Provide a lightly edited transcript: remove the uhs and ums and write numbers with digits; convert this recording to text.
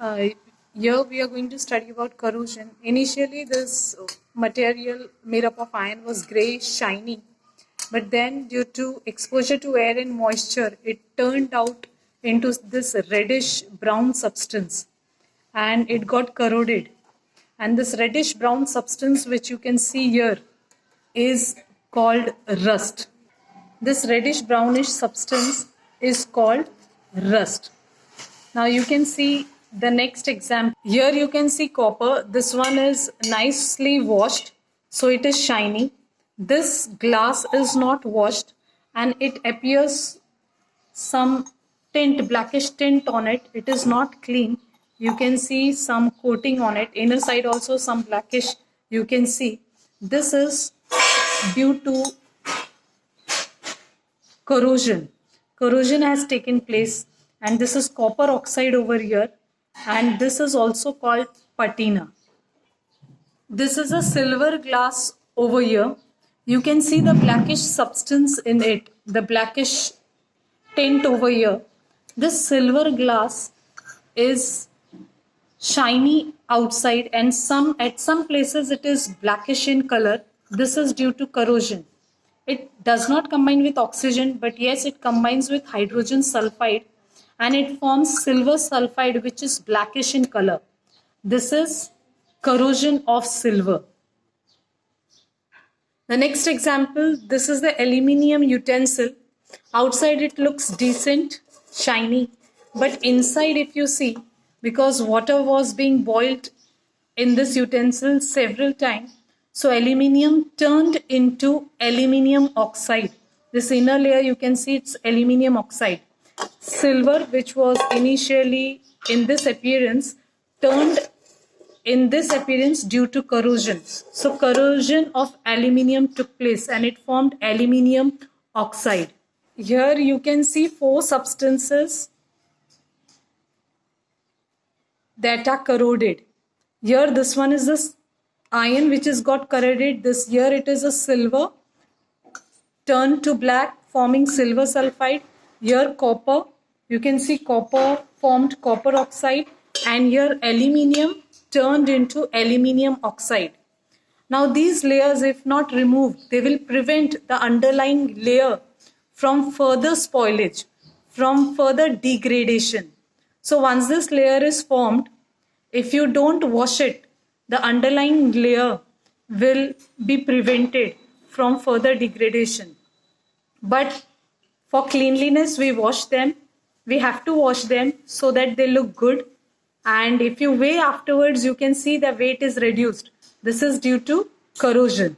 Uh, Here we are going to study about corrosion. Initially, this material made up of iron was grey, shiny, but then due to exposure to air and moisture, it turned out into this reddish brown substance and it got corroded. And this reddish brown substance, which you can see here, is called rust. This reddish brownish substance is called rust. Now you can see the next example. Here you can see copper. This one is nicely washed, so it is shiny. This glass is not washed and it appears some tint, blackish tint on it. It is not clean. You can see some coating on it. Inner side also some blackish you can see. This is due to corrosion. Corrosion has taken place, and this is copper oxide over here, and this is also called patina. This is a silver glass over here. You can see the blackish substance in it, the blackish tint over here. This silver glass is shiny outside and at some places it is blackish in color. This is due to corrosion. It does not combine with oxygen, but yes, it combines with hydrogen sulfide and it forms silver sulfide, which is blackish in color. This is corrosion of silver. The next example, this is the aluminium utensil. Outside it looks decent, shiny, but inside if you see, because water was being boiled in this utensil several times, so aluminium turned into aluminium oxide. This inner layer you can see it's aluminium oxide. Silver, which was initially in this appearance, turned in this appearance due to corrosion. So corrosion of aluminium took place and it formed aluminium oxide. Here you can see four substances that are corroded. Here this one is this iron which has got corroded. This here it is a silver turned to black forming silver sulfide. Here copper, you can see copper formed copper oxide, and here aluminium turned into aluminium oxide. Now these layers, if not removed, they will prevent the underlying layer from further spoilage, from further degradation. So once this layer is formed, if you don't wash it, the underlying layer will be prevented from further degradation. But for cleanliness, we wash them. We have to wash them so that they look good. And if you weigh afterwards, you can see the weight is reduced. This is due to corrosion.